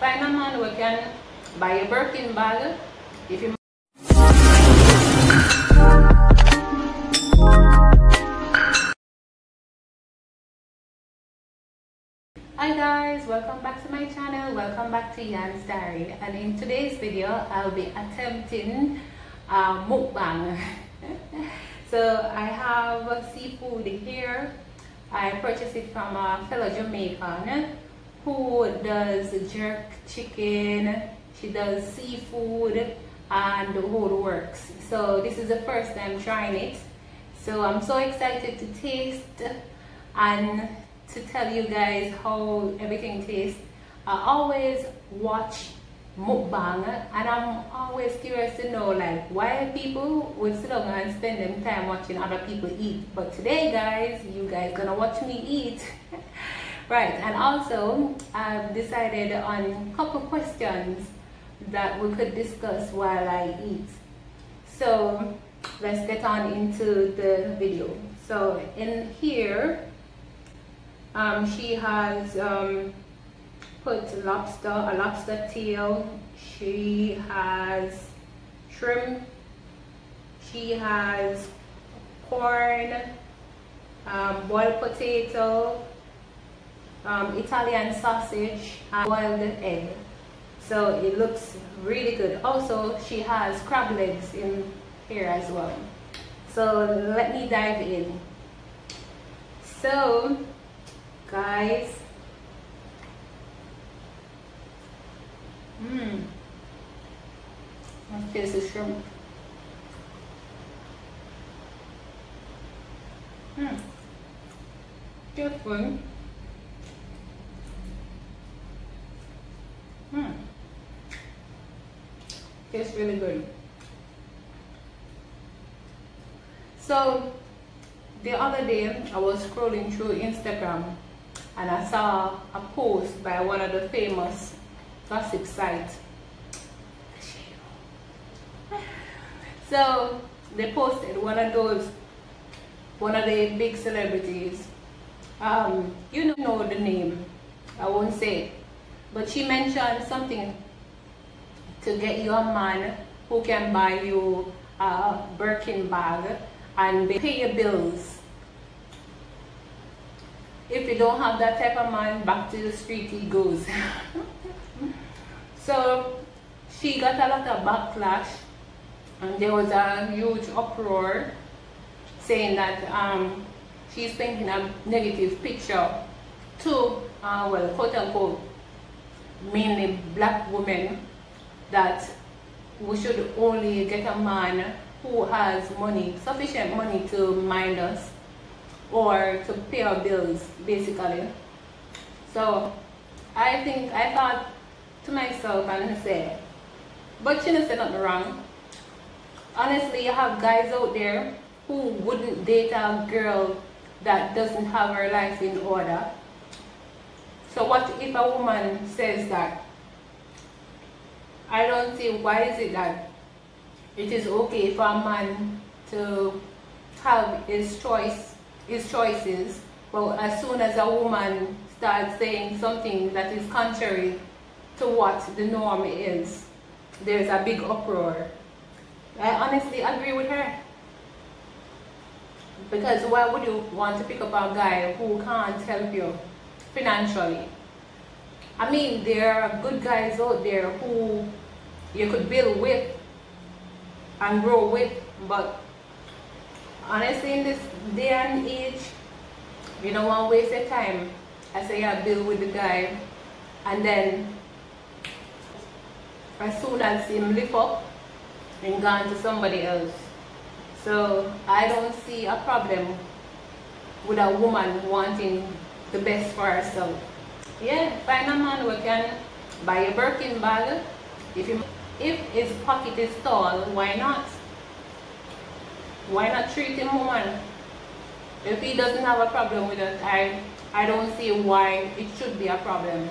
find a man who can buy a Birkin bag. If you Hi guys, welcome back to my channel. Welcome back to Yan's Diary, and in today's video I'll be attempting mukbang. So I have seafood here. I purchased it from a fellow Jamaican who does jerk chicken. She does seafood and the whole works. So this is the first time trying it, so I'm so excited to taste and to tell you guys how everything tastes. I always watch mukbang and I'm always curious to know like why people would sit down and spend them time watching other people eat. But today guys, you guys gonna watch me eat. Right, and also I've decided on a couple questions that we could discuss while I eat. So let's get on into the video. So in here she has put a lobster tail, she has shrimp, she has corn, boiled potato, Italian sausage, and boiled egg. So it looks really good. Also she has crab legs in here as well. So let me dive in. So guys, let's taste the shrimp. Good one. Tastes really good. So the other day I was scrolling through Instagram and I saw a post by one of the famous gossip sites. So they posted one of the big celebrities. You know the name, I won't say it, but she mentioned something to get you a man who can buy you a Birkin bag and pay your bills. If you don't have that type of man, back to the street he goes. So she got a lot of backlash and there was a huge uproar saying that she's painting a negative picture to, well, quote unquote, mainly black women, that we should only get a man who has money, sufficient money to mind us or to pay our bills, basically. So I thought to myself and said, but she didn't say nothing wrong. Honestly, you have guys out there who wouldn't date a girl that doesn't have her life in order. So what if a woman says that? I don't see why is it that it is okay for a man to have his choices, but as soon as a woman starts saying something that is contrary to what the norm is, there's a big uproar. I honestly agree with her. Because why would you want to pick up a guy who can't help you financially? I mean, there are good guys out there who you could build with and grow with, but honestly in this day and age, you don't want to waste your time. I say I build with the guy and then as soon as him lift up and gone to somebody else. So I don't see a problem with a woman wanting the best for herself. Yeah, find a man who can buy a Birkin bag. If his pocket is tall, why not? Why not treat him woman? If he doesn't have a problem with it, I don't see why it should be a problem.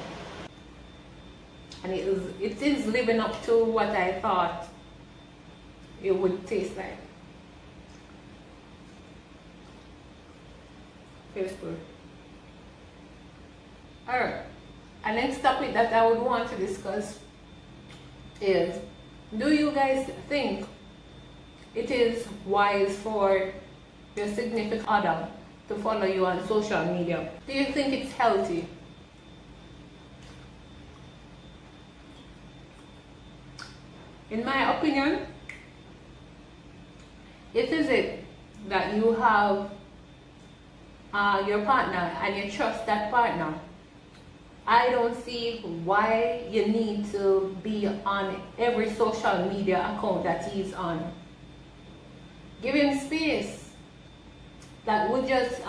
And it is living up to what I thought it would taste like. Tastes good. Alright, And next topic that I would want to discuss is, do you guys think it is wise for your significant other to follow you on social media? Do you think it's healthy? In my opinion, if is it that you have your partner and you trust that partner, I don't see why you need to be on every social media account that he's on. Give him space. That would just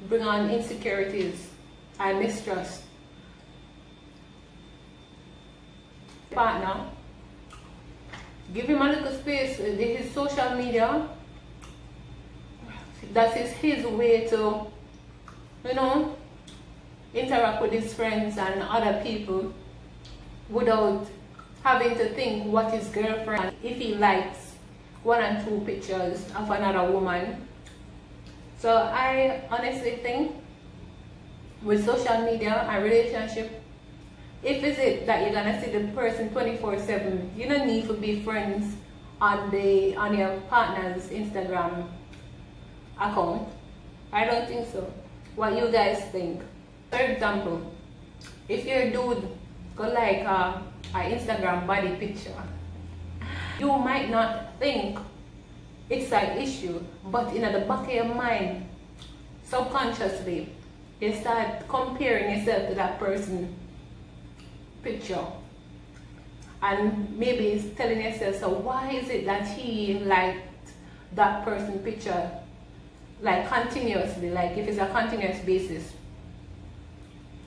bring on insecurities and mistrust. Partner, give him a little space. His social media, that is his way to, you know, interact with his friends and other people without having to think what his girlfriend, if he likes 1 and 2 pictures of another woman. So I honestly think with social media and relationship, if is it that you're gonna see the person 24/7, you don't need to be friends on your partner's Instagram account. I don't think so. What you guys think? For example, if your dude go like an Instagram body picture, you might not think it's an issue, but in the back of your mind, subconsciously, you start comparing yourself to that person picture, and maybe it's telling yourself, so why is it that he liked that person picture like continuously, like if it's a continuous basis?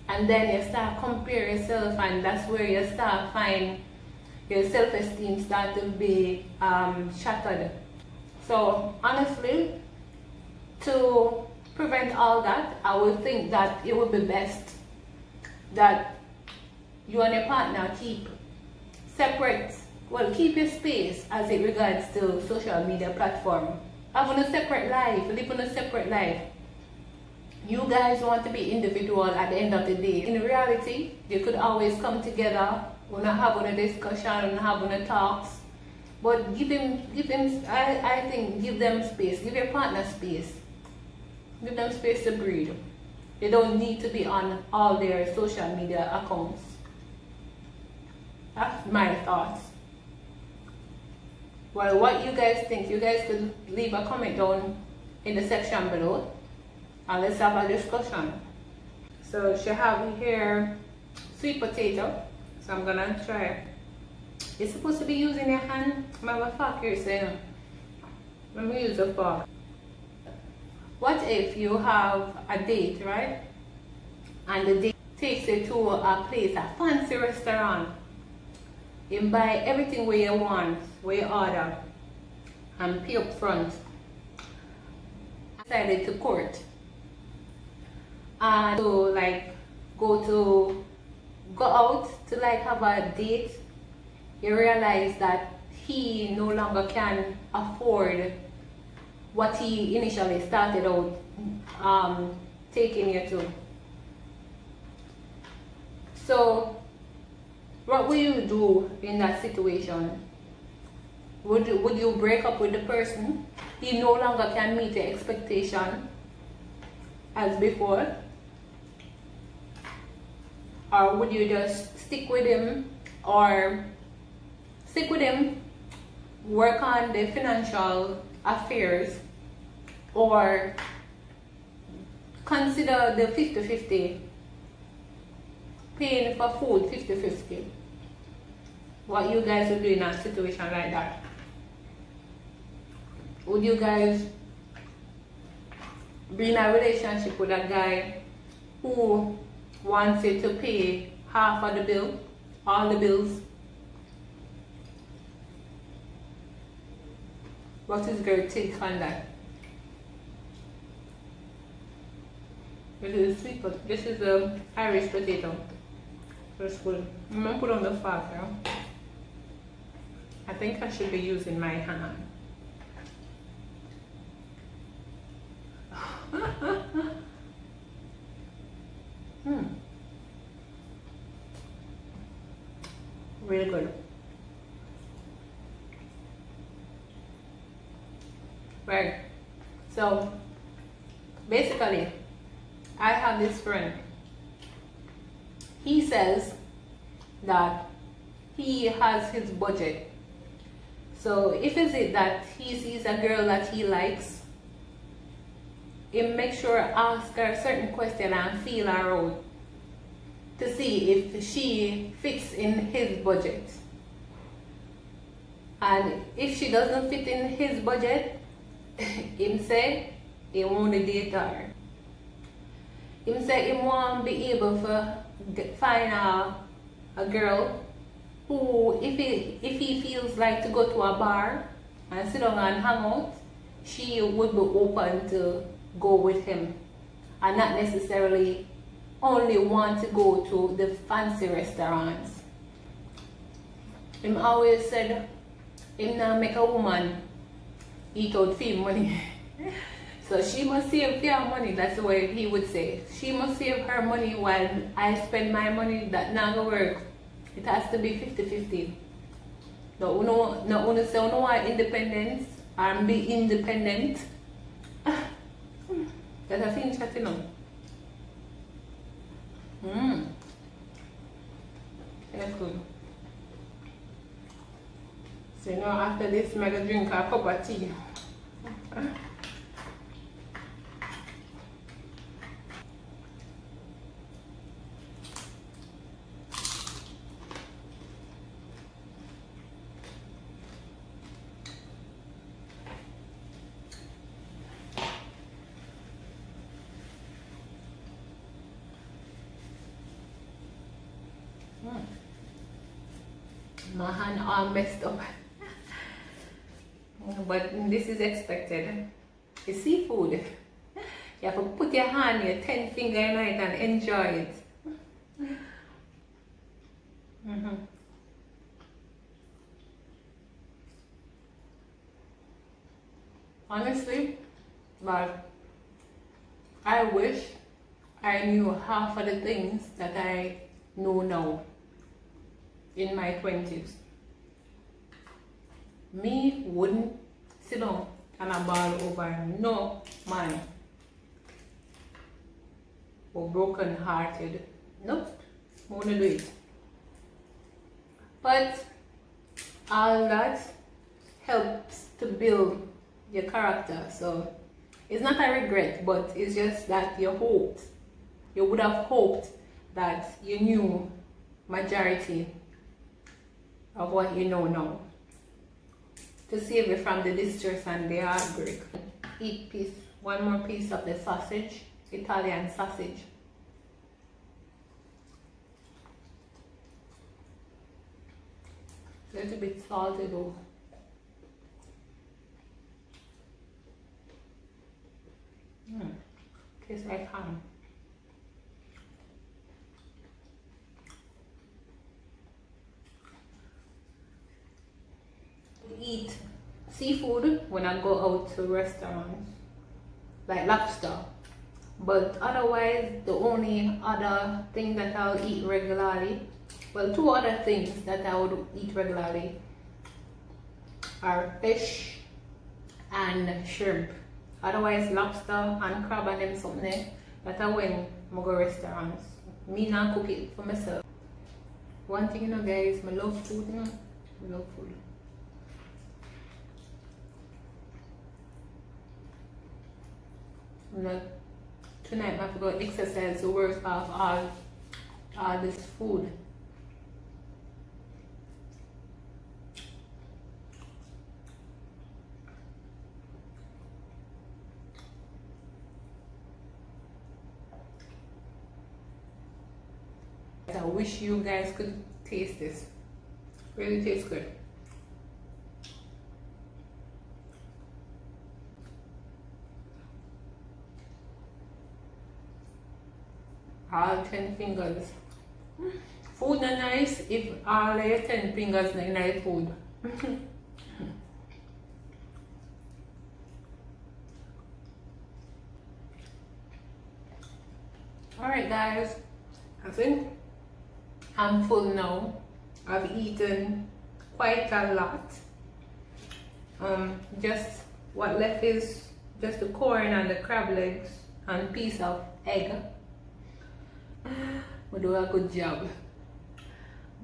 And then you start comparing yourself, and that's where you start find your self-esteem start to be shattered. So honestly, to prevent all that, I would think that it would be best that you and your partner keep separate, well, keep your space as it regards to social media platform. Have a separate life, live on a separate life. You guys want to be individual at the end of the day. In reality, you could always come together, wanna have a discussion, and have a talks. But give them, I think, give them space. Give your partner space. Give them space to breathe. They don't need to be on all their social media accounts. That's my thoughts. Well, what you guys think, you guys could leave a comment down in the section below, and let's have a discussion. So she have here sweet potato, so I'm gonna try. You're supposed to be using your hand. I have a fork here, so let me use a fork. What if you have a date, right? And the date takes you to a place, a fancy restaurant. You buy everything where you want, where you order, and pay up front. Decided to court. And to like go out to like have a date. You realize that he no longer can afford what he initially started out taking you to. So what will you do in that situation? Would you break up with the person? He no longer can meet your expectation as before? Or would you just stick with him, work on the financial affairs, or consider the 50-50, paying for food 50-50? What you guys would do in a situation like that? Would you guys be in a relationship with a guy who wants you to pay half of the bill, all the bills? What is your take on that? This is sweet potato. This is the Irish potato. That's good. I'm gonna put on the fork now. I think I should be using my hand. Really good. Right. So basically, I have this friend. He says that he has his budget. So if it's it that he sees a girl that he likes, he make sure ask her a certain question and feel her out to see if she fits in his budget. And if she doesn't fit in his budget, him say he won't date her. Him say he won't be able to find a girl who, if he feels like to go to a bar and sit down and hang out, she would be open to go with him and not necessarily only want to go to the fancy restaurants. Him always said him not make a woman eat out for money. So she must save for her money, that's the way he would say. She must save her money while I spend my money. That not gonna work. It has to be 50-50. No one say no want independence and be independent. That's a thing chatting on. That's good. So now after this, I'm gonna drink a cup of tea. My hand all messed up. But this is expected. It's seafood. You have to put your hand, your 10 finger in it and enjoy it. Honestly, but I wish I knew half of the things that I know now in my 20s. Me wouldn't sit down and a ball over no man or broken hearted. Nope, I wanna do it. But all that helps to build your character. So it's not a regret, but it's just that you would have hoped that you knew majority of what you know now, to save you from the distress and the heartbreak. Eat one more piece of the sausage, Italian sausage. A little bit salty though. Tastes like ham. Eat seafood when I go out to restaurants, like lobster, but otherwise the only other thing that I'll eat regularly, well, two other things that I would eat regularly are fish and shrimp. Otherwise lobster and crab and them something that I when I go restaurants. Me not cook it for myself. One thing, you know guys, I love food, you know. I love food. Tonight I have to go exercise to work off all this food. I wish you guys could taste this. Really tastes good. All 10 fingers. Food not nice if all your 10 fingers not nice food. Alright guys, I think I'm full now. I've eaten quite a lot. Just what left is just the corn and the crab legs and piece of egg. We do a good job.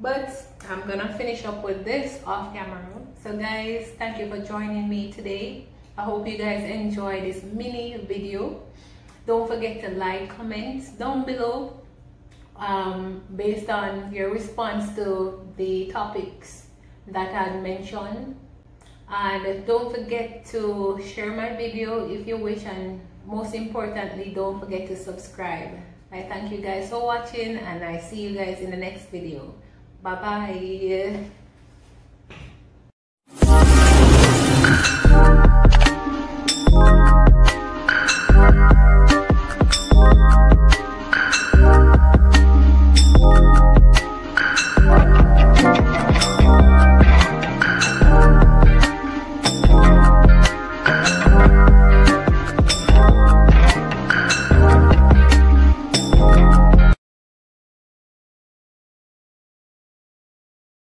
But I'm gonna finish up with this off camera. So guys, thank you for joining me today. I hope you guys enjoy this mini video. Don't forget to like, comment down below based on your response to the topics that I mentioned. And don't forget to share my video if you wish, and most importantly, don't forget to subscribe. I thank you guys for watching, and I see you guys in the next video. Bye bye.